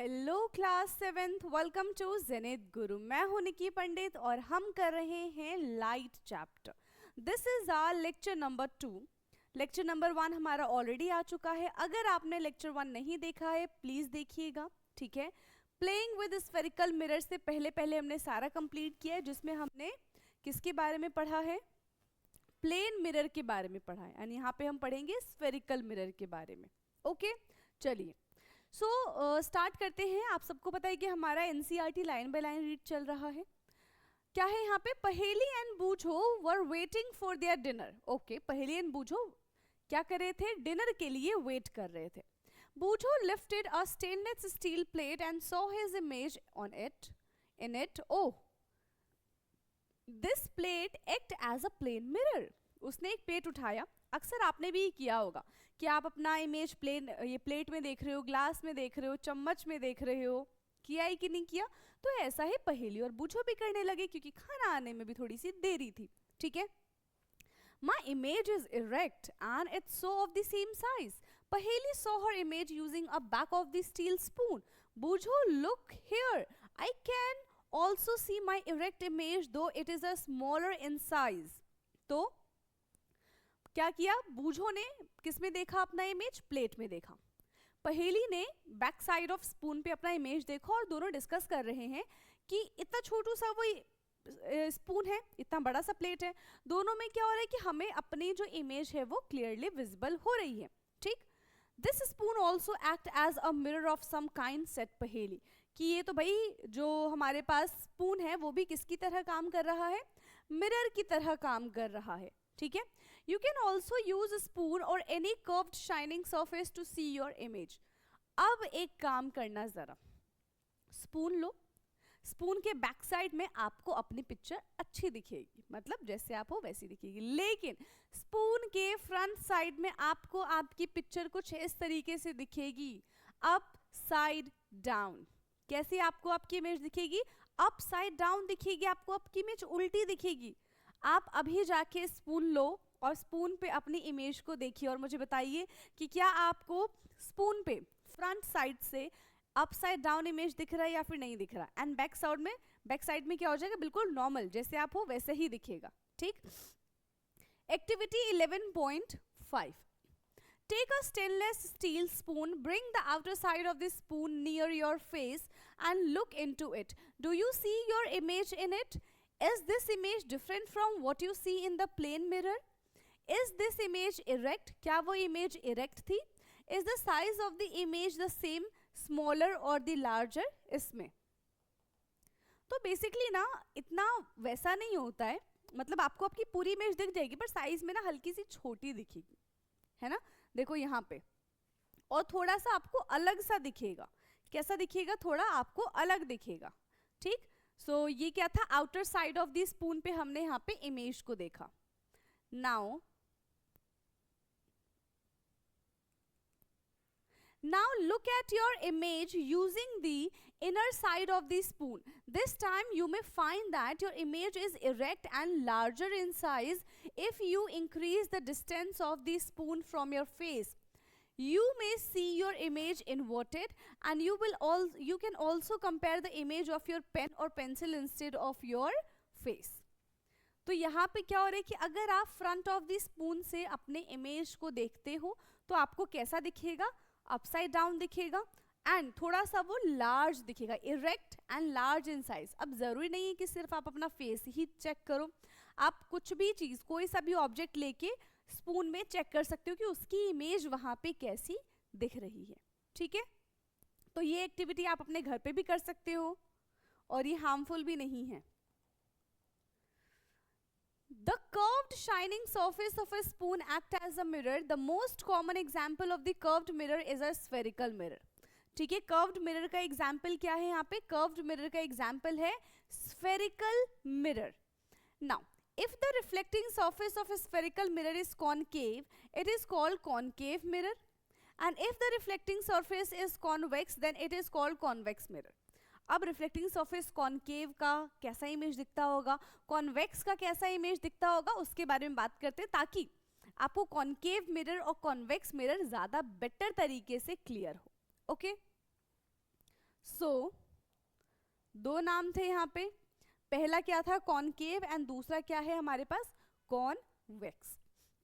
Hello class 7th, welcome to Zenith Guru. मैं हूं निकी पंडित और हम कर रहे हैं light chapter. This is our lecture number 2। Lecture number 1 हमारा ऑलरेडी आ चुका है। अगर आपने लेक्चर 1 नहीं देखा है प्लीज देखिएगा, ठीक है। प्लेइंग विद स्फेरिकल मिरर से पहले हमने सारा कंप्लीट किया है, जिसमें हमने किसके बारे में पढ़ा है? प्लेन मिरर के बारे में पढ़ा है, यानी यहाँ पे हम पढ़ेंगे स्फेरिकल मिरर के बारे में। ओके, चलिए स्टार्ट करते हैं। आप सबको पता है कि हमारा NCERT line by line read चल रहा है। क्या है यहाँ पे? Paheli and Boojho were waiting for their dinner. Okay, Paheli and Boojho क्या कर रहे थे? डिनर के लिए वेट कर रहे थे। Boojho lifted a stainless steel plate and saw his image on it in it. Oh, this plate act as a plane mirror. उसने एक प्लेट उठाया। अक्सर आपने भी किया होगा कि आप अपना इमेज ये प्लेट में देख रहे हो, ग्लास में देख रहे हो, चम्मच में देख रहे हो। किया है कि नहीं किया? तो ऐसा ही पहेली और बूझो भी करने लगे, क्योंकि खाना आने में भी थोड़ी सी देरी थी, ठीक है। My image is erect and it's so of the same size. Paheli saw her image using a back of the steel spoon. Bujho, look here. I can also see my erect image though it is a smaller in size. तो क्या किया? बूझो ने किस में देखा अपना image? Plate में देखा। पहेली ने बैक साइड ऑफ स्पून पे अपना इमेज देखा और दोनों डिस्कस कर रहे हैं कि इतना छोटू सा वो स्पून है, इतना बड़ा सा प्लेट है, दोनों में क्या हो रहा है कि हमें अपनी जो इमेज है वो क्लियरली विजिबल हो रही है, ठीक। This spoon also act as a mirror of some kind, set पहेली। कि ये तो भाई जो हमारे पास स्पून है वो भी किसकी तरह काम कर रहा है? मिरर की तरह काम कर रहा है, ठीक है। You can also use a spoon or any curved shining surface to see your image. अब एक काम करना जरा, स्पून लो, स्पून के बैक साइड में आपको अपनी पिक्चर अच्छी दिखेगी, मतलब जैसे आप हो वैसी दिखेगी। लेकिन स्पून के फ्रंट साइड में आपको आपकी पिक्चर कुछ इस तरीके से दिखेगी, अप साइड डाउन। कैसे आपको आपकी इमेज दिखेगी? अप साइड डाउन दिखेगी, आपको आपकी इमेज उल्टी दिखेगी। आप अभी जाके स्पून लो और स्पून पे अपनी इमेज को देखिए और मुझे बताइए कि क्या आपको स्पून पे फ्रंट साइड से अपसाइड डाउन इमेज दिख रहा है या फिर नहीं दिख रहा। एंड बैक साइड में क्या हो जाएगा? बिल्कुल नॉर्मल, जैसे आप हो वैसे ही दिखेगा, ठीक। Activity 11.5। Take a stainless steel spoon, bring the outer side of the spoon near your face and look into it. Do you see your image in it? Is this image different from what you see in the plane mirror? Is this image erect? क्या वो image erect थी? Is the size of the image the same, smaller or the larger? इसमें तो basically ना इतना वैसा नहीं होता है, मतलब आपको आपकी पूरी इमेज दिख जाएगी पर साइज में ना हल्की सी छोटी दिखेगी, है ना। देखो यहाँ पे, और थोड़ा सा आपको अलग सा दिखेगा। कैसा दिखेगा? थोड़ा आपको अलग दिखेगा, ठीक। सो ये क्या था? Outer side of the spoon पे हमने यहाँ पे इमेज को देखा। Now look at your image using the inner side of the spoon. This time you may find that your image is erect and larger in size if you increase the distance of the spoon from your face. You may see your image inverted and you can also compare the image of your pen or pencil instead of your face. तो यहाँ पे क्या हो रहा है कि अगर आप फ्रंट ऑफ द स्पून से अपने इमेज को देखते हो तो आपको कैसा दिखेगा? अपसाइड डाउन दिखेगा एंड थोड़ा सा वो लार्ज दिखेगा, erect and large in size. अब जरूरी नहीं है कि सिर्फ आप अपना फेस ही चेक करो, आप कुछ भी चीज, कोई सा भी ऑब्जेक्ट लेके स्पून में चेक कर सकते हो कि उसकी इमेज वहां पे कैसी दिख रही है, ठीक है। तो ये एक्टिविटी आप अपने घर पे भी कर सकते हो और ये हार्मफुल भी नहीं है। The curved shining surface of a spoon act as a mirror. The most common example of the curved mirror is a spherical mirror. ठीक है, कर्व्ड मिरर का एग्जाम्पल क्या है? यहाँ पे कर्व्ड मिरर का एग्जाम्पल है spherical mirror. Now if the reflecting surface of a spherical mirror is concave, it is called concave mirror, and if the reflecting surface is convex, then it is called convex mirror. अब reflecting surface concave का कैसा image दिखता होगा, convex का कैसा image दिखता होगा, उसके बारे में बात करते हैं ताकि आपको कॉनकेव मिरर और कॉन्वेक्स मिरर ज्यादा बेटर तरीके से क्लियर हो। ओके, सो दो नाम थे यहाँ पे, पहला क्या था कॉनकेव एंड दूसरा क्या है हमारे पास कॉन्वेक्स,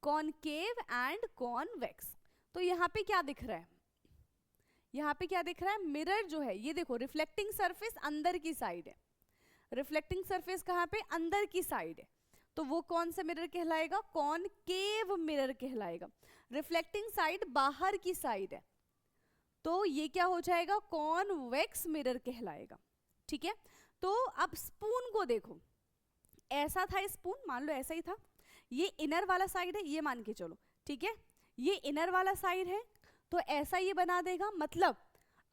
कॉनकेव एंड कॉन्वेक्स। तो यहाँ पे क्या दिख रहा है, यहाँ पे क्या दिख रहा है, मिरर जो है ये देखो रिफ्लेक्टिंग सरफेस अंदर की साइड है, रिफ्लेक्टिंग सरफेस कहाँ पे अंदर की साइड है, तो वो कौन सा मिरर कहलाएगा, कॉनकेव मिरर कहलाएगा। रिफ्लेक्टिंग साइड बाहर की साइड है तो ये क्या हो जाएगा, कॉन्वेक्स मिरर कहलाएगा। ठीक है, तो अब स्पून को देखो, ऐसा था स्पून, मान लो ऐसा ही था, ये इनर वाला साइड है ये मान के चलो, ठीक है, ये इनर वाला साइड है तो ऐसा ये बना देगा। मतलब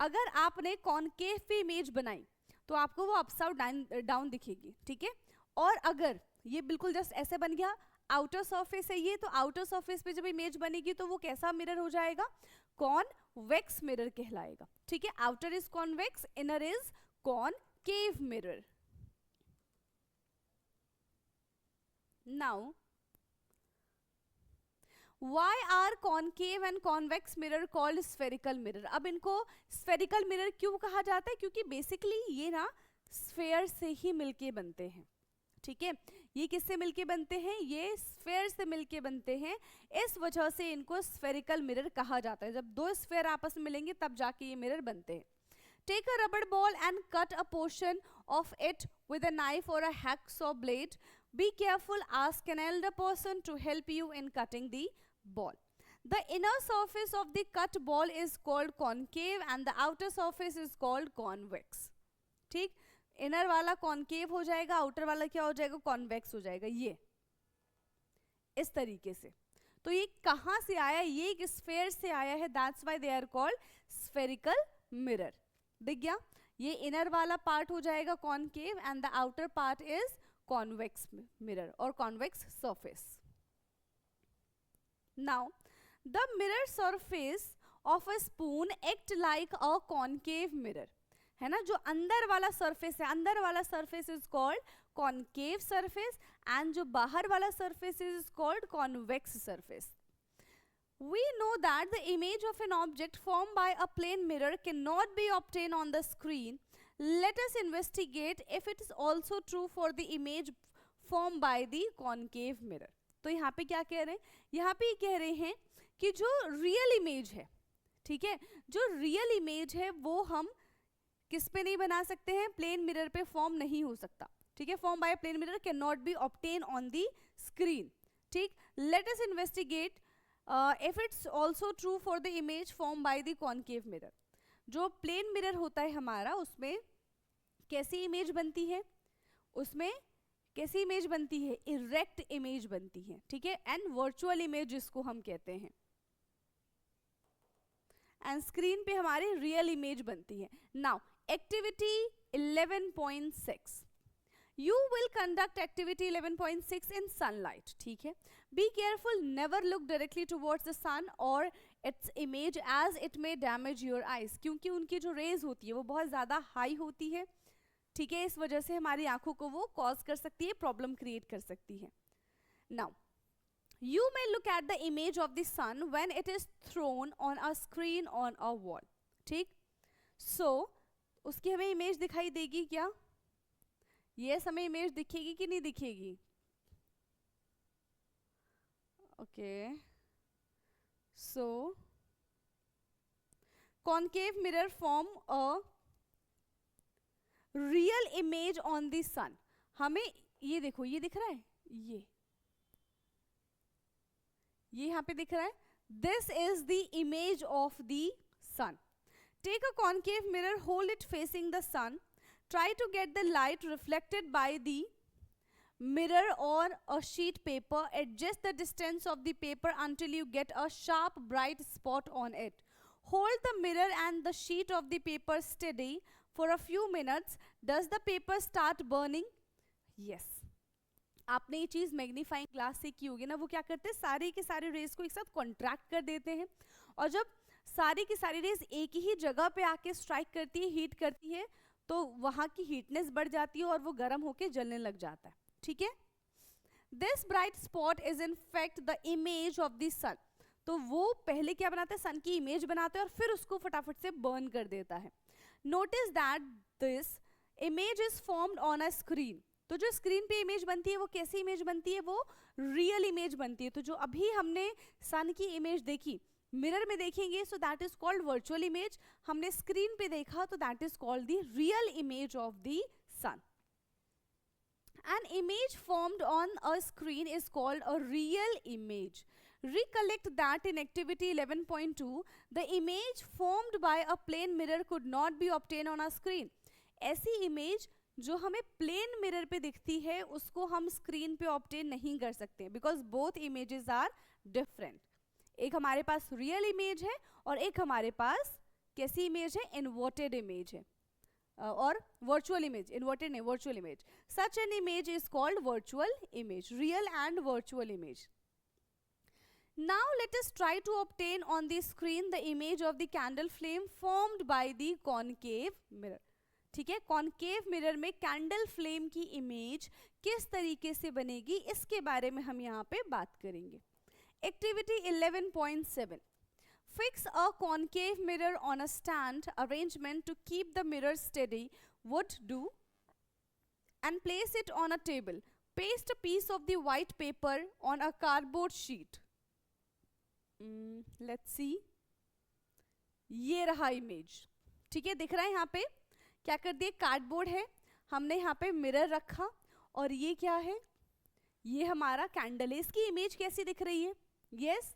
अगर आपने कॉनकेव पे इमेज बनाई तो आपको वो अपसाइड डाउन दिखेगी, ठीक है। और अगर ये बिल्कुल जस्ट ऐसे बन गया, आउटर सरफेस है ये, तो आउटर सरफेस पे जब इमेज बनेगी तो वो कैसा मिरर हो जाएगा, कॉन्वेक्स मिरर कहलाएगा। ठीक है, outer is convex, inner is concave mirror. Now Why are concave and convex mirror called spherical mirror? अब इनको spherical mirror क्यों कहा जाता है, क्योंकि बेसिकली ये ना स्फेयर से ही मिलके बनते हैं। ठीक है, ये किससे मिलके बनते हैं, ये स्फेयर से मिलके बनते हैं, इस वजह से इनको स्फेरिकल मिरर कहा जाता है। जब दो स्फेयर आपस में मिलेंगे तब जाके ये मिरर बनते हैं। Take a rubber ball and cut a portion of it with a knife or a hacksaw blade. Be careful, ask an elder person to help you in cutting the ball. The inner surface of the cut ball is called concave and the outer surface is called convex. ठीक, inner वाला concave हो जाएगा, outer वाला क्या हो जाएगा, convex हो जाएगा, ये इस तरीके से। तो ये कहाँ से आया, ये एक स्फेयर से आया है, that's why they are called spherical mirror. दिख गया, ये इनर वाला पार्ट हो जाएगा concave and the outer part is convex mirror और convex surface. Now, the mirror surface of a spoon act like a concave mirror. है ना, जो अंदर वाला सरफेस है, अंदर वाला surface is called concave surface and जो बाहर वाला surface is called convex surface. We know that the image of an object formed by a plane mirror cannot be obtained on the screen. Let us investigate if it is also true for the image formed by the concave mirror. तो यहाँ पे क्या कह रहे हैं, यहाँ पे कह रहे हैं कि जो रियल इमेज है, ठीक है, जो रियल इमेज है वो हम किस पे नहीं बना सकते हैं, प्लेन मिरर पे फॉर्म नहीं हो सकता। ठीक है, form by plane mirror can not be obtain on the screen. ठीक, let us investigate if it's also true for the image form by the concave mirror. जो प्लेन मिरर होता है हमारा, उसमें कैसी इमेज बनती है, उसमें कैसी इमेज बनती है, इरेक्ट इमेज बनती है। ठीक है, एंड वर्चुअल इमेज जिसको हम कहते हैं, एंड स्क्रीन पे हमारी रियल इमेज बनती है। Now activity 11.6, you will conduct activity 11.6 in sunlight. ठीक है, be careful, never look directly towards the sun और its image as it may damage your eyes, क्योंकि उनकी जो रेज होती है वो बहुत ज्यादा हाई होती है। ठीक है, इस वजह से हमारी आंखों को वो कॉज कर सकती है, प्रॉब्लम क्रिएट कर सकती है। Now you may look at the image of the sun when it is thrown on a screen on a wall. ठीक, सो उसकी हमें इमेज दिखाई देगी क्या, ये हमें इमेज दिखेगी कि नहीं दिखेगी, okay. So concave mirror form a real image on the sun. हमें ये देखो, ये दिख रहा है, ये यहाँ पे दिख रहा है, this is the image of the sun. Take a concave mirror, hold it facing the sun, try to get the light reflected by the mirror or a sheet paper. Adjust the distance of the paper until you get a sharp bright spot on it. Hold the mirror and the sheet of the paper steady for a few minutes. Does the paper start burning? Yes. आपने ये चीज़ magnifying glass से की होगी ना, वो क्या करते हैं, सारी की सारी रेज को एक साथ कॉन्ट्रैक्ट कर देते हैं, और जब सारी की सारी रेज एक ही जगह पे आके स्ट्राइक करती है, हीट करती है, तो वहाँ की हीटनेस बढ़ जाती है और वो गर्म होके जलने लग जाता है। ठीक है, this bright spot is in fact the image of the sun. तो वो पहले क्या बनाता है, सन की इमेज बनाता है और फिर उसको फटाफट से बर्न कर देता है. Notice that this image is formed on a screen. तो जो स्क्रीन पे इमेज बनती है वो कैसी इमेज बनती है, वो रियल इमेज बनती है. तो जो अभी हमने सन की इमेज देखी मिरर में देखेंगे, so that is called virtual image. हमने स्क्रीन पे देखा तो that is called the real image of the sun. An image formed on a screen is called a real image. Recollect that in activity 11.2, the image formed by a plane mirror could not be obtained on a screen. ऐसी image जो हमें plane mirror पे दिखती है उसको हम screen पे obtain नहीं कर सकते, because both images are different. एक हमारे पास रियल इमेज है और एक हमारे पास कैसी इमेज है, इन्वर्टेड इमेज है और वर्चुअल इमेज. इन्वर्टेड नहीं, virtual image. Such an image is called virtual image. Real and virtual image. Now let us try to obtain on the screen the image of the candle flame formed by the concave mirror. ठीक है, concave mirror में candle flame की image किस तरीके से बनेगी इसके बारे में हम यहाँ पे बात करेंगे. Activity 11.7. Fix a concave mirror on a stand arrangement to keep the mirror steady would do and place it on a table. Paste a piece of the white paper on a cardboard sheet. Let's see. ये रहा image. ठीक है, दिख रहा है यहाँ पे. क्या कर दिए, कार्डबोर्ड है, हमने यहाँ पे मिरर रखा और ये क्या है, ये हमारा कैंडल है. इसकी इमेज कैसी दिख रही है, यस.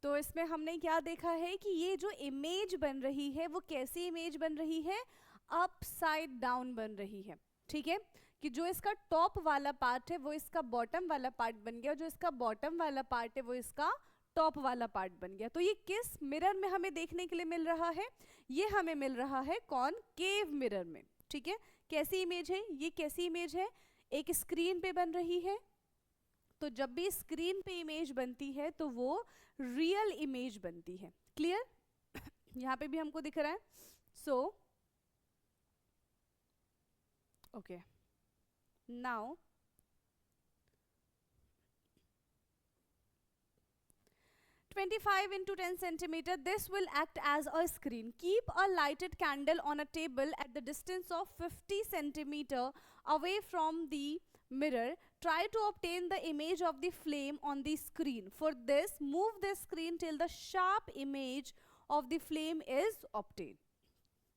तो इसमें हमने क्या देखा है कि ये जो इमेज बन रही है वो कैसी इमेज बन रही है, अपसाइड डाउन बन रही है. ठीक है, कि जो इसका टॉप वाला पार्ट है वो इसका बॉटम वाला पार्ट बन गया, जो इसका बॉटम वाला पार्ट है वो इसका टॉप वाला पार्ट बन गया. तो ये किस मिरर में हमें देखने के लिए मिल रहा है, ये हमें मिल रहा है कॉनकेव मिरर में. ठीक है, कैसी इमेज है, ये कैसी इमेज है, एक स्क्रीन पे बन रही है. तो जब भी स्क्रीन पे इमेज बनती है तो वो रियल इमेज बनती है. क्लियर, यहाँ पे भी हमको दिख रहा है. So okay, now (25 into 10 centimeter), this will act as a screen. Keep a lighted candle on a table at the distance of 50 centimeter away from the mirror. Try to obtain the image of the flame on the screen. For this, move the screen till the sharp image of the flame is obtained.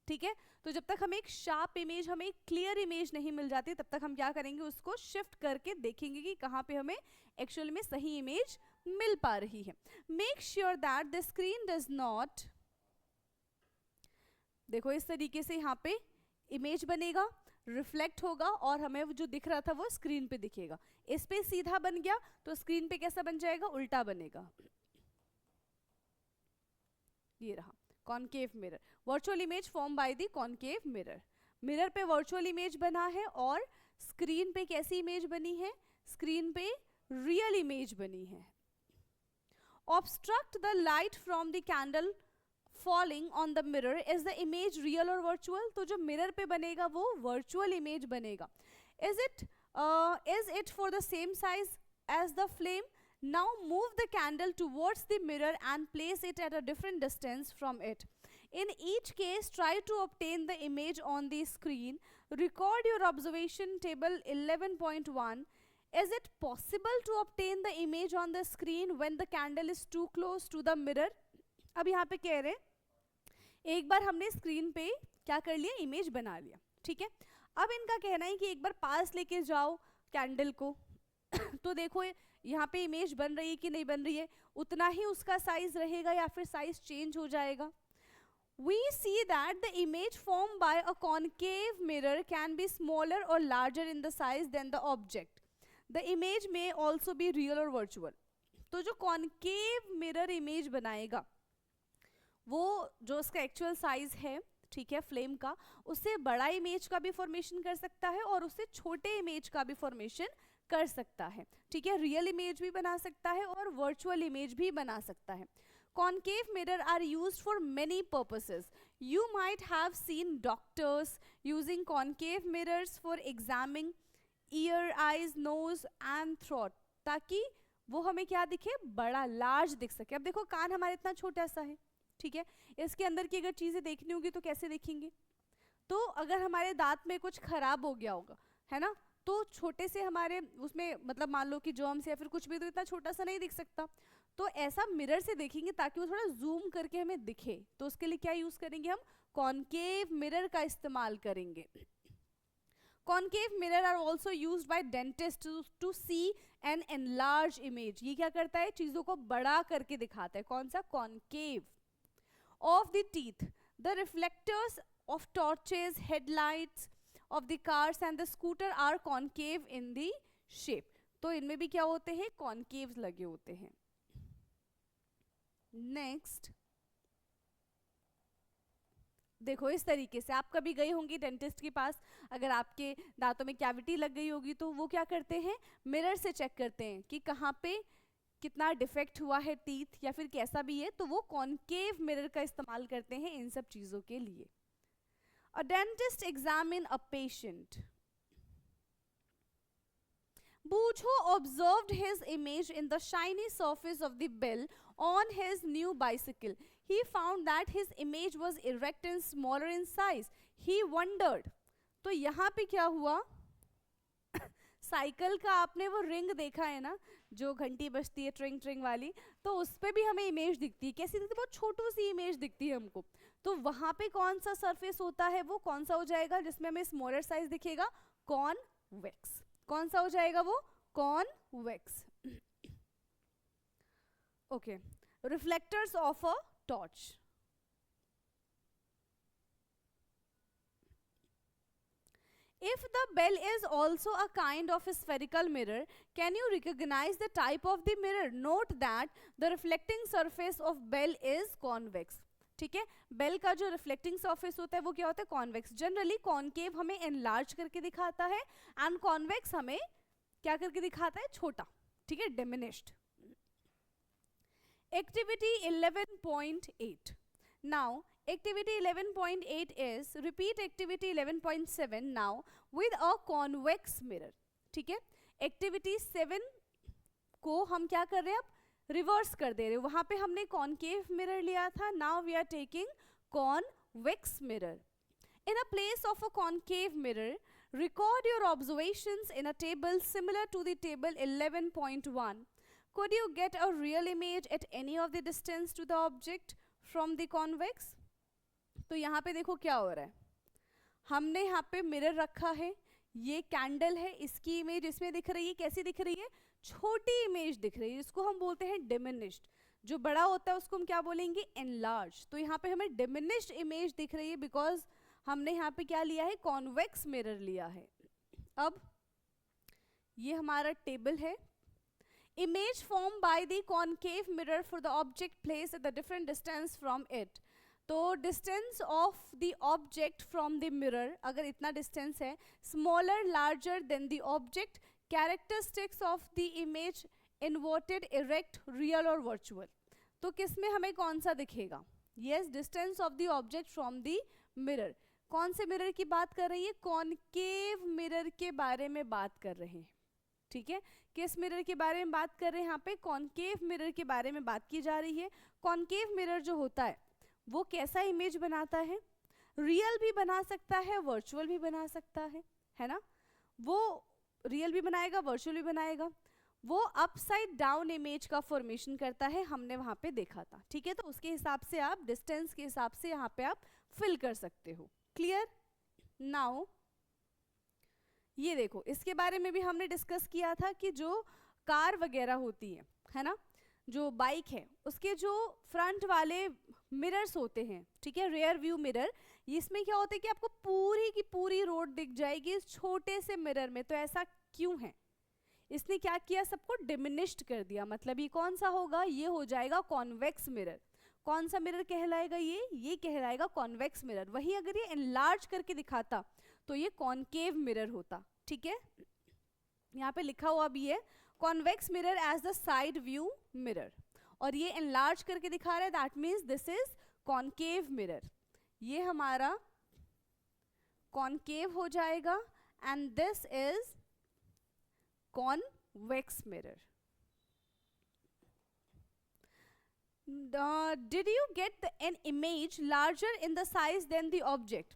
ठीक है, तो जब तक हमें एक sharp image, हमें एक clear image नहीं मिल जाती तब तक हम क्या करेंगे, उसको शिफ्ट करके देखेंगे कि कहाँ पे हमें एक्चुअल में सही इमेज मिल पा रही है. Make sure that the screen does not, देखो इस तरीके से यहाँ पे इमेज बनेगा, रिफ्लेक्ट होगा और हमें जो दिख रहा था वो स्क्रीन पे दिखेगा. इस पे सीधा बन गया तो स्क्रीन पे कैसा बन जाएगा, उल्टा बनेगा. ये रहा concave mirror. Virtual image form by the concave mirror. Mirror पे वर्चुअल इमेज बना है और स्क्रीन पे कैसी इमेज बनी है, स्क्रीन पे रियल इमेज बनी है. Obstruct the light from the candle falling on the mirror. Is the image real or virtual? तो जो मिरर पे बनेगा वो वर्चुअल इमेज बनेगा. Is it for the same size as the flame? Now move the candle towards the mirror and place it at a different distance from it. In each case, try to obtain the image on the screen. Record your observation. Table 11.1. Is it possible to obtain the image on the screen when the candle is too close to the mirror? अब यहाँ पे कह रहे एक बार हमने screen पे क्या कर लिया, इमेज बना लिया. ठीक है, अब इनका कहना है कि एक बार पास लेके जाओ कैंडल को तो देखो यहाँ पे इमेज बन रही है कि नहीं बन रही है, उतना ही उसका साइज रहेगा या फिर साइज चेंज हो जाएगा. We see that the image formed by a concave mirror can be smaller or larger in the size than the object. The image may also be real or virtual. तो जो concave mirror image बनाएगा वो जो उसका actual size है, ठीक है, flame का, उससे बड़ा इमेज का भी फॉर्मेशन कर सकता है और उससे छोटे इमेज का भी फॉर्मेशन कर सकता है. ठीक है, रियल इमेज भी बना सकता है और वर्चुअल इमेज भी बना सकता है. Concave mirror are used for many purposes. You might have seen doctors using concave mirrors for examining ear, eyes, nose and throat, ताकि वो हमें क्या दिखे, बड़ा, लार्ज दिख सके। अब देखो कान हमारा इतना छोटा सा है, ठीक है, इसके अंदर की अगर चीजें देखनी होगी तो कैसे देखेंगे, तो अगर हमारे दांत में कुछ खराब हो गया होगा, है ना, तो छोटे से हमारे उसमें मतलब मान लो कि जर्म्स या फिर कुछ भी, तो इतना छोटा सा नहीं दिख सकता, तो ऐसा मिरर से देखेंगे ताकि वो थोड़ा जूम करके हमें दिखे। तो उसके लिए क्या यूज करेंगे हम, कॉनकेव मिरर का इस्तेमाल करेंगे। Concave mirror are also used by dentists to see an enlarged image. ये क्या करता है, चीजों को बड़ा करके दिखाता है। कौन सा, concave of the teeth. The reflectors of torches, headlights of the cars and the scooter are concave in the shape. तो इनमें भी क्या होते हैं, कॉनकेव लगे होते हैं। नेक्स्ट देखो, इस तरीके से आप कभी गए होंगे डेंटिस्ट के पास, अगर आपके दांतों में कैविटी लग गई होगी तो वो क्या करते हैं, मिरर से चेक करते हैं कि कहाँ पे कितना डिफेक्ट हुआ है टीथ या फिर कैसा भी है, तो वो कॉनकेव मिरर का इस्तेमाल करते हैं इन सब चीजों के लिए। A dentist examine a patient. Bujo observed his image in the shiny surface of the bell on his new bicycle. He found that his image was erect and smaller in size. He wondered. तो यहाँ पे क्या हुआ, cycle का आपने वो ring देखा है ना, जो घंटी बजती है ट्रिंग ट्रिंग वाली, तो उस पे भी हमें इमेज दिखती है। कैसी दिखती है, बहुत छोटू सी इमेज दिखती है हमको। तो वहां पे कौन सा सरफेस होता है, वो कौन सा हो जाएगा जिसमें हमें स्मॉलर साइज दिखेगा, कॉन्वेक्स। कौन सा हो जाएगा वो, convex. Okay, reflectors of a torch. If the bell is also a kind of a spherical mirror, can you recognize the type of the mirror? Note that the reflecting surface of bell is convex. ठीक है, bell का जो reflecting surface होता है वो क्या होता है, कॉन्वेक्स। जनरली कॉनकेव हमें एनलार्ज करके दिखाता है एंड कॉन्वेक्स हमें क्या करके दिखाता है, छोटा, ठीक है, diminished. Activity 11.8। Now activity 11.8 is repeat activity 11.7 now with a convex mirror। ठीक है, एक्टिविटी 7 को हम क्या कर रहे हैं, अब रिवर्स कर दे रहे हैं। वहां पे हमने कॉनकेव मिरर लिया था, now we are taking convex mirror. In a place of a concave mirror, record your observations in a table similar to the table 11.1. Could you get a real image at any of the distance to the object from the convex? तो यहाँ पे देखो क्या हो रहा है, हमने यहाँ पे मिरर रखा है, ये कैंडल है, इसकी इमेज इसमें दिख रही है, कैसी दिख रही है, छोटी इमेज दिख रही है, जिसको हम बोलते हैं डिमिनिश्ड। जो बड़ा होता है उसको हम क्या बोलेंगे, एनलार्ज। तो यहाँ पे हमें डिमिनिश्ड इमेज दिख रही है बिकॉज हमने यहाँ पे क्या लिया है, कॉन्वेक्स मिरर लिया है। अब ये हमारा टेबल है। Image form by the concave mirror for the object place at the different distance from it. तो distance of the object from the mirror, अगर इतना डिस्टेंस है, smaller larger than the object, characteristics of the image inverted, erect, real और virtual. तो किसमें हमें कौन सा दिखेगा, yes, distance of the object from the mirror. कौन से मिरर की बात कर रही है, कॉनकेव मिरर के बारे में बात कर रहे हैं। ठीक है, किस मिरर के बारे में बात कर रहे हैं, यहाँ पे कॉनकेव मिरर के बारे में बात की जा रही है। कॉनकेव मिरर जो होता है वो कैसा इमेज बनाता है, रियल भी बना सकता है, वर्चुअल भी बना सकता है ना, वो रियल भी बनाएगा, वर्चुअल भी बनाएगा। वो अपसाइड डाउन इमेज का फॉर्मेशन करता है, हमने वहां पे देखा था। ठीक है, तो उसके हिसाब से आप डिस्टेंस के हिसाब से यहाँ पे आप फिल कर सकते हो। क्लियर? नाउ ये देखो, इसके बारे में भी हमने डिस्कस किया था कि जो कार वगैरह होती है ना, जो बाइक है उसके जो फ्रंट वाले मिरर्स होते हैं, ठीक है, रेयर व्यू मिरर, इसमें क्या होता है कि आपको पूरी की पूरी रोड दिख जाएगी इस छोटे से मिरर में। तो ऐसा क्यों है, इसने क्या किया, सबको डिमिनिश्ड कर दिया। मतलब ये कौन सा होगा, ये हो जाएगा कॉन्वेक्स मिरर। कौन सा मिरर कहलाएगा, ये कहलाएगा कॉन्वेक्स मिरर। वहीं अगर ये एनलार्ज करके दिखाता तो ये कॉनकेव मिरर होता। ठीक है, यहाँ पे लिखा हुआ भी है convex mirror as the side view mirror, और ये एनलार्ज करके दिखा रहा है, that means this is concave mirror. ये हमारा कॉनकेव हो जाएगा and this is convex mirror. Did you get an image larger in the size than the object?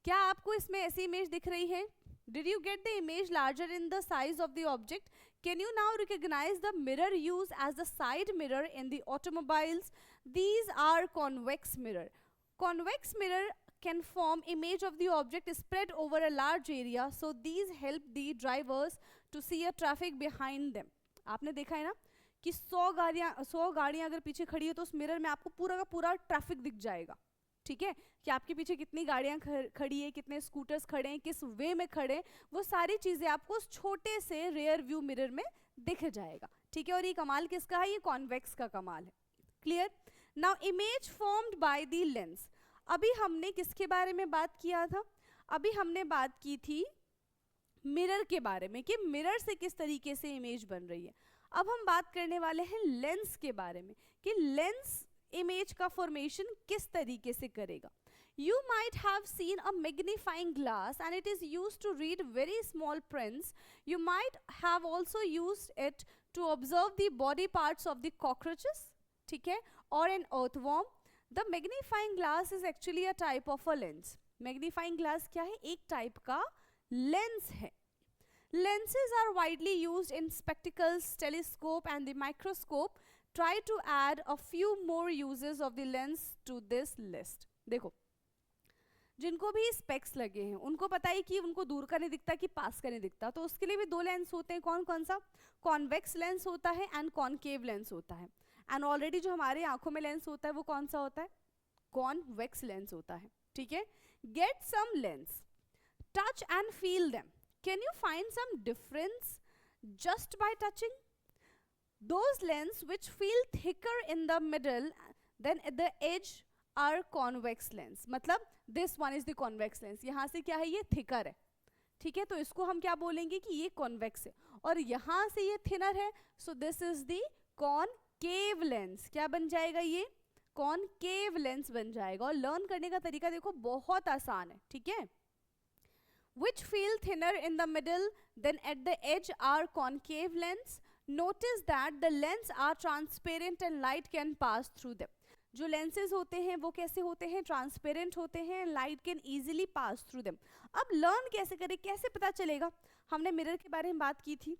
क्या आपको इसमें ऐसी इमेज दिख रही है? Did you get the image larger in the size of the object? Can you now recognize the mirror used as the side mirror in the automobiles? These are convex mirror. Convex mirror can form image of the object spread over a large area, so these help the drivers to see a traffic behind them. आपने देखा है ना कि 100 गाड़ियां अगर पीछे खड़ी है तो उस मिरर में आपको पूरा का पूरा ट्रैफिक दिख जाएगा, ठीक है, कि आपके पीछे कितनी गाड़ियां खड़ी है, कितने स्कूटर्स खड़े हैं, किस वे में खड़े हैं, वो सारी चीजें आपको उस छोटे से रेयर व्यू मिरर में दिख जाएगा, ठीक है। और ये कमाल किसका है? ये कॉन्वेक्स का कमाल है। Clear? Now image formed by the lens. अभी हमने किसके बारे में बात किया था? अभी हमने बात की थी मिरर के बारे में कि मिरर से किस तरीके से इमेज बन रही है। अब हम बात करने वाले हैं लेंस के बारे में कि लेंस इमेज का फॉर्मेशन किस तरीके से करेगा। You might have seen a magnifying glass and it is used to read very small prints. You might have also used it to observe the body parts of the cockroaches, ठीक है, or an earthworm. The magnifying glass is actually a type of a lens. Magnifying glass क्या है? एक type का lens है। Lenses are widely used in spectacles, telescope and the microscope. Try to add a few more uses of the lens to this list. देखो, जिनको भी specs लगे हैं उनको पता है कि उनको दूर का नहीं दिखता कि पास का नहीं दिखता, तो उसके लिए भी दो लेंस होते हैं। कौन कौन सा? कॉन्वेक्स लेंस होता है एंड कॉनकेव लेंस होता है। एंड ऑलरेडी जो हमारे आंखों में लेंस होता है वो कौन सा होता है? कॉन्वेक्स लेंस होता है, ठीक है। Get some lens, touch and feel them. Can you find some difference just by touching? Those lens which feel thicker in the middle than at the edge are convex lens. मतलब this one is the convex lens. यहाँ से क्या है? ये thicker है, ठीक है, तो इसको हम क्या बोलेंगे कि ये convex है। और यहाँ से ये thinner है, so this is the concave lens. क्या बन जाएगा? ये concave lens बन जाएगा। और लर्न करने का तरीका देखो बहुत आसान है, ठीक है। Which feel thinner in the middle than at the edge are concave lens. Notice that the lens are transparent and light can pass through them. जो lenses होते हैं वो कैसे होते हैं? ट्रांसपेरेंट होते हैं, light can easily pass through them. अब लर्न कैसे करें, कैसे पता चलेगा? हमने मिरर के बारे में बात की थी,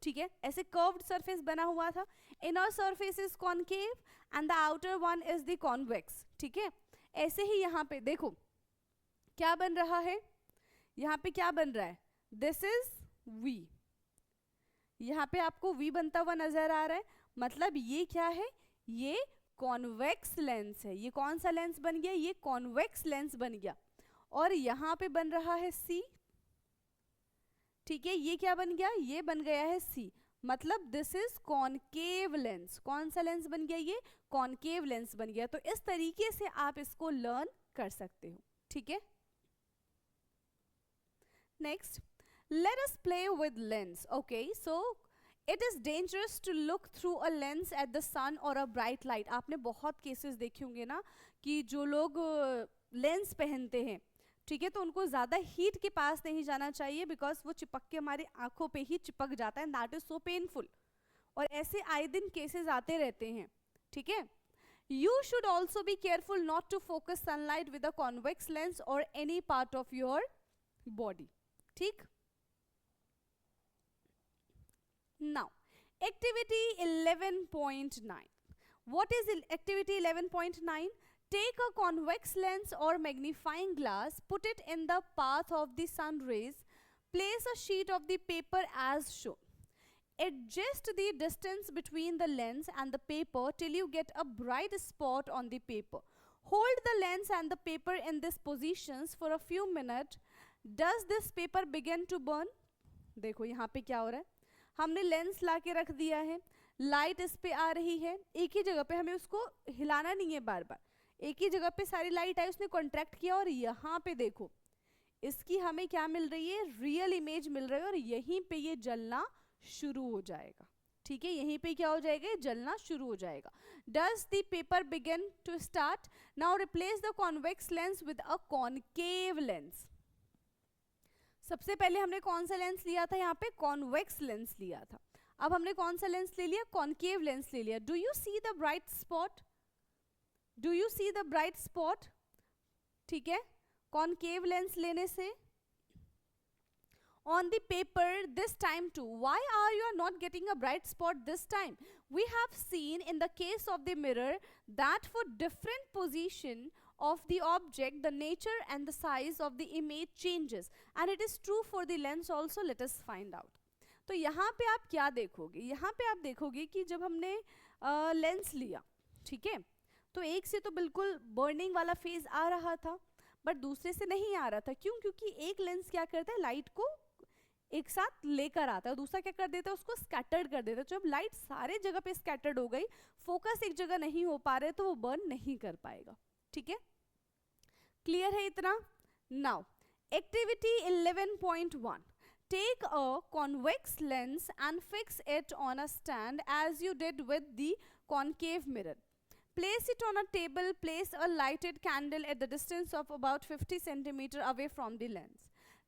ठीक है, ऐसे कर्व्ड सरफेस बना हुआ था, inner surface is concave and the outer one is the convex, ठीक है। ऐसे ही यहाँ पे देखो क्या बन रहा है, यहाँ पे क्या बन रहा है? दिस इज V, यहाँ पे आपको V बनता हुआ नजर आ रहा है, मतलब ये क्या है? ये कॉन्वेक्स लेंस है। ये कौन सा लेंस बन गया? ये कॉन्वेक्स लेंस बन गया। और यहाँ पे बन रहा है C, ठीक है, ये क्या बन गया? ये बन गया है C, मतलब दिस इज कॉनकेव लेंस। कौन सा लेंस बन गया? ये कॉनकेव लेंस बन गया। तो इस तरीके से आप इसको लर्न कर सकते हो, ठीक है। Next, let us play with lens. Okay, so it is dangerous to look through a lens at the sun or a bright light. आपने बहुत केसेस देखे होंगे ना कि जो लोग लेंस पहनते हैं, ठीक है, तो उनको ज़्यादा हीट के पास नहीं जाना चाहिए बिकॉज वो चिपक के हमारी आंखों पे ही चिपक जाता है, दैट इज सो पेनफुल। और ऐसे आए दिन केसेस आते रहते हैं, ठीक है। You should also be careful not to focus sunlight with a convex lens or any part of your body, ठीक। Now, activity 11.9. What is activity 11.9? Take a convex lens or magnifying glass, put it in the path of the sun rays, place a sheet of the paper as shown. Adjust the distance between the lens and the paper till you get a bright spot on the paper. Hold the lens and the paper in these positions for a few minutes. Does this paper begin to burn? देखो यहाँ पे क्या हो रहा है, हमने lens ला के रख दिया है, लाइट इस पे आ रही है, एक ही जगह पे, हमें उसको हिलाना नहीं है बार बार, एक ही जगह पे सारी लाइट आई, उसने कॉन्ट्रैक्ट किया और यहाँ पे देखो इसकी हमें क्या मिल रही है? रियल इमेज मिल रही है। और यहीं पे ये जलना शुरू हो जाएगा, ठीक है, यहीं पे क्या हो जाएगा? ये जलना शुरू हो जाएगा। Does the paper begin to start? Now replace the convex lens with a concave lens. सबसे पहले हमने कौन सा लेंस लिया था? यहाँ पे कॉन्वेक्स लेंस लिया था। अब हमने कौन सा लेंस ले लिया, कॉन्केव लेंस ले लिया. Do you see the bright spot, do you see the bright spot. ठीक है, कॉन्केव लेंस लेने से on the paper this time too. Why are you not getting a bright spot this time? We have seen in the case of the mirror that for different position of the object, the nature and the size of the image changes, and it is true for the lens also. Let us find out. तो यहाँ पे आप क्या देखोगे, यहाँ पे आप देखोगे कि जब हमने लेंस लिया, ठीक है, तो एक से तो बिल्कुल बर्निंग वाला फेज आ रहा था, बट दूसरे से नहीं आ रहा था. क्यों? क्योंकि एक लेंस क्या करता है, लाइट को एक साथ लेकर आता है, दूसरा क्या कर देता है, उसको स्कैटर्ड कर देता है. जब लाइट सारे जगह पे स्कैटर्ड हो गई, फोकस एक जगह नहीं हो पा रहे, तो वो बर्न नहीं कर पाएगा. ठीक है, क्लियर है इतना. Now activity 11.1. Take a convex lens and fix it on a stand as you did with the concave mirror. Place it on a table. Place a lighted candle at the distance of about 50 centimeter away from the lens.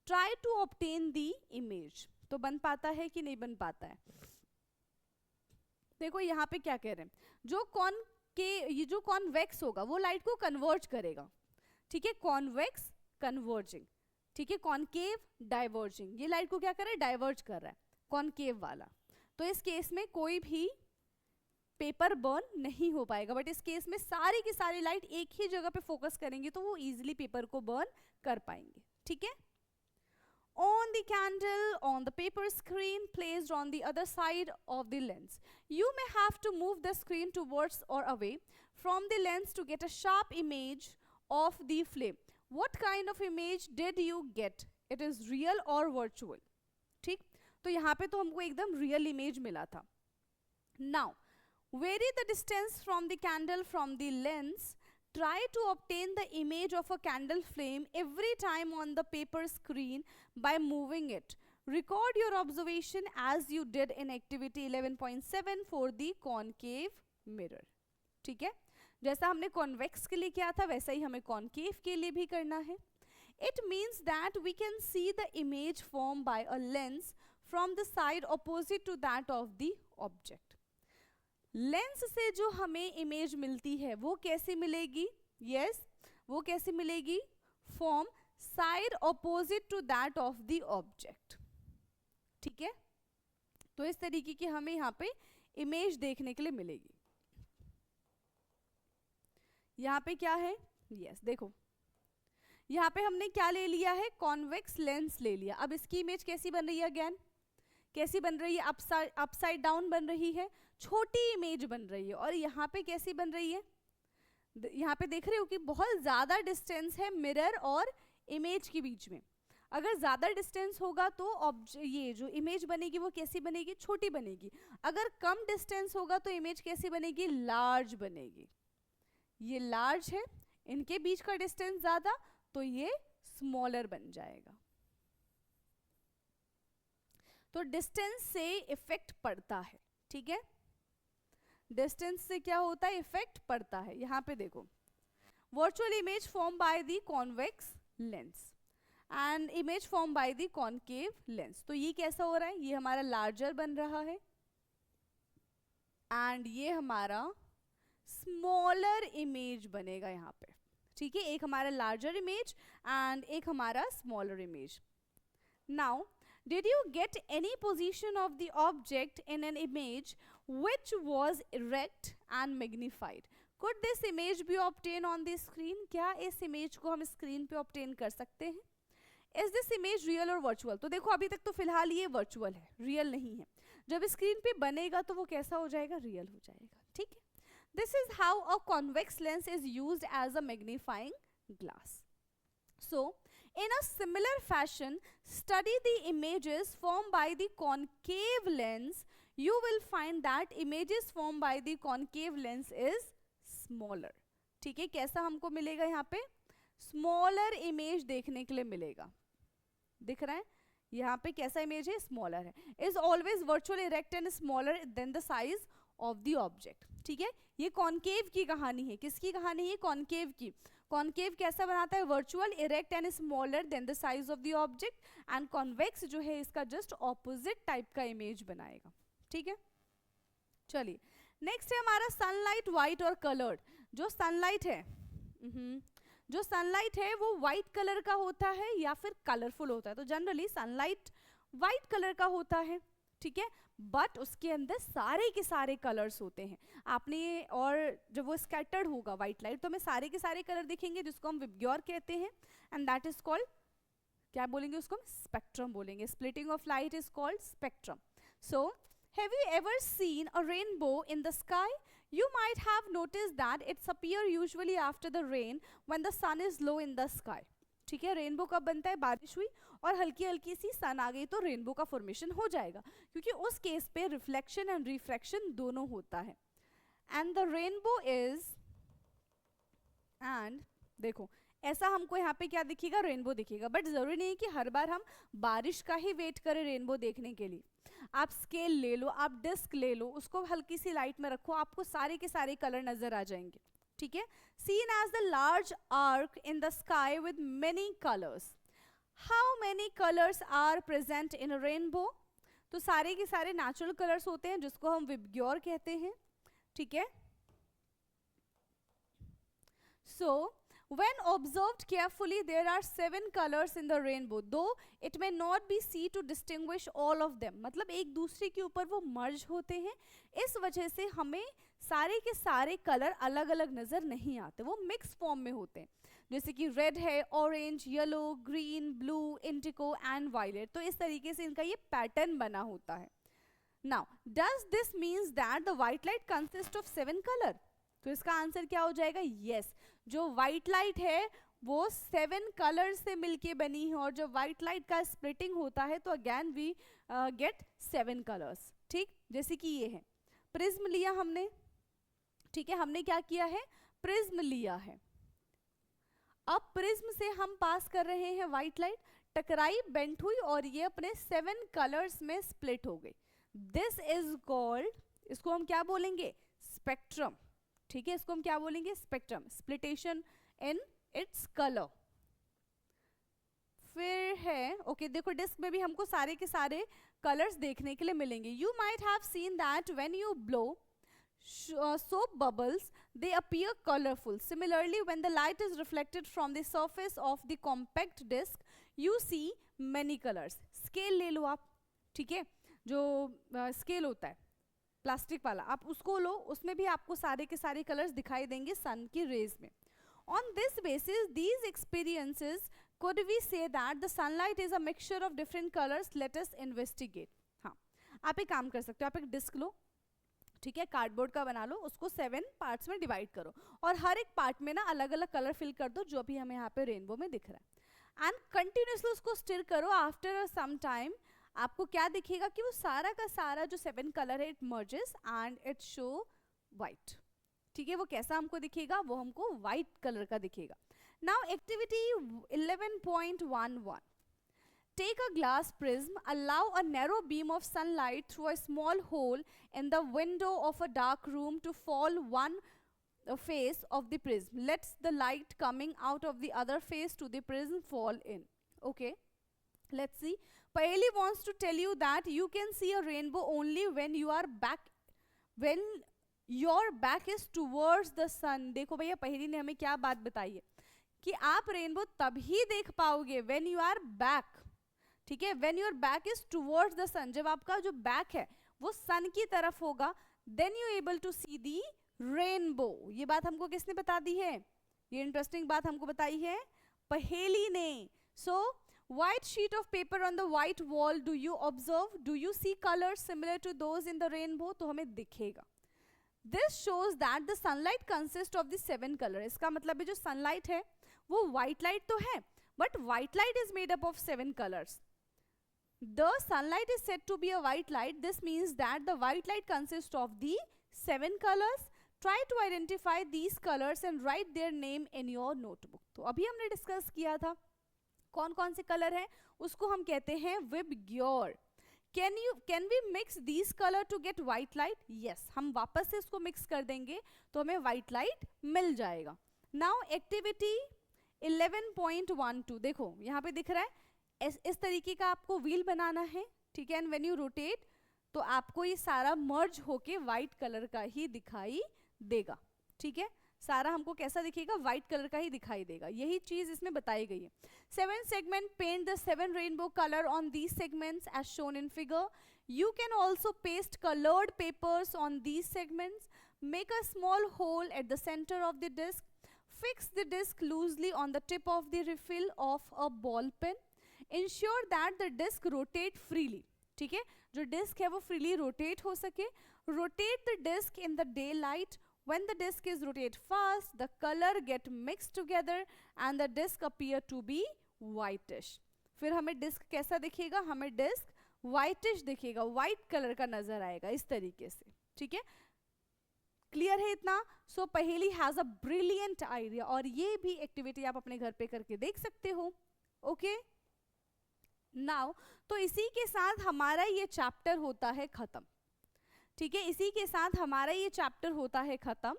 Try to obtain the image. तो बन पाता है कि नहीं बन पाता है. देखो यहाँ पे क्या कह रहे हैं, ये जो कॉन्वेक्स होगा वो लाइट को कन्वर्ज करेगा. ठीक है, कॉन्वेक्स कन्वर्जिंग. ठीक है, कॉन्केव डाइवर्जिंग. ये लाइट को क्या कर रहा है, डाइवर्ज कर रहा है, कॉन्केव वाला. तो इस केस में कोई भी पेपर बर्न नहीं हो पाएगा, बट इस केस में सारी की सारी लाइट एक ही जगह पे फोकस करेंगे तो वो इजीली पेपर को बर्न कर पाएंगे. ठीक है. On the candle on the paper screen placed on the other side of the lens, you may have to move the screen towards or away from the lens to get a sharp image of the flame. What kind of image did you get? It is real or virtual? ठीक, तो यहाँ पे तो हमको एकदम real image मिला था. Now vary the distance from the candle from the lens. Try to obtain the image of a candle flame every time on the paper screen by moving it. Record your observation as you did in activity 11.7 for the concave mirror. ठीक है, जैसा हमने convex के लिए किया था वैसा ही हमें कॉन्केव के लिए भी करना है. It means that we can see the image formed by a lens from the side opposite to that of the object. Lens से जो हमें इमेज मिलती है वो कैसे मिलेगी, यस वो कैसे मिलेगी, from side opposite to that of the object. ठीक है, तो इस तरीके की हमें यहाँ पे इमेज देखने के लिए मिलेगी. यहाँ पे क्या है, यस देखो यहाँ पे हमने क्या ले लिया है, कॉन्वेक्स लेंस ले लिया. अब इसकी इमेज कैसी बन रही है, अगेन कैसी बन रही है, अपसाइड डाउन बन रही है, छोटी इमेज बन रही है. और यहाँ पे कैसी बन रही है, यहाँ पे देख रहे हो कि बहुत ज्यादा डिस्टेंस है मिरर और इमेज के बीच में. अगर ज्यादा डिस्टेंस होगा तो ये जो इमेज बनेगी वो कैसी बनेगी, छोटी बनेगी. अगर कम डिस्टेंस होगा तो इमेज कैसी बनेगी, लार्ज बनेगी. ये लार्ज है, इनके बीच का डिस्टेंस ज्यादा, तो ये स्मॉलर बन जाएगा. तो डिस्टेंस से इफेक्ट पड़ता है. ठीक है, डिस्टेंस से क्या होता है, इफेक्ट पड़ता है. यहाँ पे देखो, virtual image form by the convex lens and image form by the concave lens. तो ये कैसा हो रहा है, ये हमारा लार्जर बन रहा है एंड ये हमारा स्मॉलर इमेज बनेगा यहाँ पे. ठीक है, एक हमारा लार्जर इमेज एंड एक हमारा smaller image. Now did you get any position of the object in an image which was erect and magnified? Could this image be obtained on the screen? क्या इस इमेज को हम screen पे obtain कर सकते हैं? Is this image real or virtual? तो देखो अभी तक तो फिलहाल ये वर्चुअल है, रियल नहीं है. जब स्क्रीन पे बनेगा तो वो कैसा हो जाएगा, रियल हो जाएगा. ठीक है, this is how a convex lens is used as a magnifying glass. So in a similar fashion, study the images formed by the concave lens. You will find that images formed by the concave lens is smaller. ठीक है, कैसा हमको मिलेगा यहाँ पे, smaller image देखने के लिए मिलेगा. दिख रहा है यहाँ पे कैसा इमेज है, स्मॉलर है. Is always virtual, erect and smaller than the size of the object. ठीक है, ये कॉन्केव की कहानी है. किसकी कहानी है, कॉन्केव की. कॉन्केव कैसा बनाता है, virtual, erect and smaller than the size of the object. And convex जो है इसका जस्ट ऑपोजिट टाइप का इमेज बनाएगा. ठीक ठीक है, चलिए नेक्स्ट है हमारा सनलाइट व्हाइट और कलर्ड। जो सनलाइट है जो सनलाइट है वो व्हाइट कलर का होता है या फिर कलरफुल होता है। तो जनरली सनलाइट व्हाइट कलर का होता है, ठीक है, बट उसके अंदर सारे के सारे कलर्स होते हैं। आपने और जब वो स्कैटर्ड होगा व्हाइट लाइट तो हमें सारे के सारे कलर दिखेंगे, जिसको हम विबग्योर कहते हैं, एंड दैट इज कॉल्ड, क्या बोलेंगे उसको, स्पेक्ट्रम बोलेंगे। Splitting of light is called spectrum. So have you ever seen a rainbow in the sky? You might have noticed that it's appear usually after the rain when the sun is low in the sky. ठीक है, rainbow कब बनता है? बारिश हुई और हल्की हल्की सी सन आ गई तो रेनबो का फॉर्मेशन हो जाएगा, क्योंकि उस केस पे रिफ्लेक्शन एंड रिफ्रैक्शन दोनों होता है। And the rainbow is, and देखो ऐसा हमको यहाँ पे क्या दिखेगा, रेनबो दिखेगा, बट जरूरी नहीं है कि हर बार हम बारिश का ही वेट करें रेनबो देखने के लिए। आप स्केल ले लो, आप डिस्क ले लो, उसको हल्की सी लाइट में रखो, आपको सारे के सारे कलर नजर आ जाएंगे, ठीक है। Seen as the large arc in the sky with many colours. How many colours are present in a rainbow? तो सारे के सारे नेचुरल कलर्स होते हैं जिसको हम विबग्योर कहते हैं, ठीक है। सो when observed carefully there are 7 colors in the rainbow, though it may not be seen to distinguish all of them। मतलब एक दूसरे के ऊपर वो मर्ज होते हैं, इस वजह से हमें सारे के सारे कलर अलग अलग नजर नहीं आते, वो मिक्स फॉर्म में होते हैं। जैसे कि रेड है, orange, yellow, green, blue, indigo and violet. तो इस तरीके से इनका ये पैटर्न बना होता है। Now does this means that the white light consist of 7 colour? तो इसका आंसर क्या हो जाएगा? यस, जो व्हाइट लाइट है वो 7 कलर से मिलके बनी है, और जब व्हाइट लाइट का स्प्लिटिंग होता है तो अगेन वी गेट 7 कलर्स, ठीक। जैसे कि ये है प्रिज्म लिया हमने, ठीक है, हमने क्या किया है, प्रिज्म लिया है। अब प्रिज्म से हम पास कर रहे हैं व्हाइट लाइट, टकराई, बेंट हुई और ये अपने 7 कलर्स में स्प्लिट हो गई। दिस इज कॉल्ड, इसको हम क्या बोलेंगे, स्पेक्ट्रम, ठीक है, इसको हम क्या बोलेंगे, स्पेक्ट्रम, स्प्लिटेशन इन इट्स कलर। फिर है ओके, देखो डिस्क में भी हमको सारे के सारे कलर्स देखने के लिए मिलेंगे। You might have seen that when you blow soap bubbles they appear colorful. Similarly, when the light is reflected from the surface of the compact disc you see many colors. Scale ले लो आप, ठीक है, जो scale होता है plastic वाला, आप उसको लो, उसमें भी आपको सारे के सारे कलर्स दिखाई देंगे सन की रेज में। On this basis these experiences could we say that the sunlight is a mixture of different colors? Let us investigate. हाँ, आप एक काम कर सकते हो, आप एक डिस्क लो, ठीक है, कार्डबोर्ड का बना लो, उसको 7 पार्ट्स में डिवाइड करो और हर एक पार्ट में ना अलग अलग कलर फिल कर दो जो भी हमें यहाँ पे रेनबो में दिख रहा है, एंड कंटिन्यूसली उसको स्टिर करो। आफ्टर सम टाइम आपको क्या दिखेगा कि वो सारा का सारा जो 7 कलर है it merges and it show white, ठीक है। वो कैसा हमको दिखेगा, वो हमको वाइट कलर का दिखेगा। Now activity 11.11, take a glass prism, allow a narrow beam of sunlight through a small hole in the window of a dark room to fall one face of the prism. Let the light coming out of the other face to the prism fall in. Okay, let's see. Paheli wants to tell you that you can see a rainbow only when your back is towards the sun. देखो भैया पहेली ने हमें क्या बात बताई है कि आप रेनबो तभी देख पाओगे when you are back, ठीक है, when your back is towards the sun, जब आपका जो बैक है वो सन की तरफ होगा, then you able to see the rainbow। ये बात हमको किसने बता दी है, ये इंटरेस्टिंग बात हमको बताई है पहेली ने। So white sheet of paper on the white wall, do you observe, do you see colors similar to those in the rainbow? तो हमें दिखेगा। This shows that the sunlight consists of the 7 colors। इसका मतलब है जो sunlight है वो white light तो है, but white light is made up of 7 colors। The sunlight is said to be a white light. This means that the white light consists of the 7 colors. Try to identify these colors and write their name in your notebook। तो अभी हमने discuss किया था कौन कौन से colour हैं, उसको हम कहते हैं VIBGYOR. Can we mix these color to get white light? Yes, हम वापस से इसको मिक्स कर देंगे तो हमें white light मिल जाएगा। Now activity 11.12, देखो यहाँ पे दिख रहा है इस तरीके का आपको व्हील बनाना है, ठीक है, एंड व्हेन यू रोटेट तो आपको ये सारा मर्ज होके व्हाइट कलर का ही दिखाई देगा, ठीक है। सारा हमको कैसा दिखेगा, व्हाइट कलर का ही दिखाई देगा, यही चीज इसमें बताई गई है। 7 segment, paint the 7 rainbow color on these segments as shown in figure. You can also paste colored papers on these segments. Make a small hole at the center of the disc. Fix the disc loosely on the tip of the refill of a ball pen. Ensure that the disc rotate freely. ठीक है, जो disc है वो freely rotate हो सके. Rotate the disc in the day light. When the disc is rotate fast, the color get mixed together and the disc appear to be whitish. फिर हमें disc कैसा दिखेगा, हमें डिस्क whitish दिखेगा, व्हाइट कलर का नजर आएगा इस तरीके से, ठीक है। क्लियर है इतना? सो पहेली हैज अ ब्रिलियंट आइडिया, और ये भी एक्टिविटी आप अपने घर पे करके देख सकते हो, ओके। नाउ तो इसी के साथ हमारा ये चैप्टर होता है खत्म, ठीक है। इसी के साथ हमारा ये चैप्टर होता है खत्म।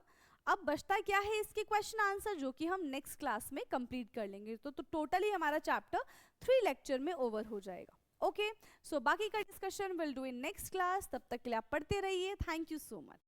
अब बचता क्या है, इसके क्वेश्चन आंसर, जो कि हम नेक्स्ट क्लास में कंप्लीट कर लेंगे। तो टोटली हमारा चैप्टर 3 लेक्चर में ओवर हो जाएगा, ओके। सो बाकी का discussion will do in next class. तब तक के लिए आप पढ़ते रहिए। Thank you so much.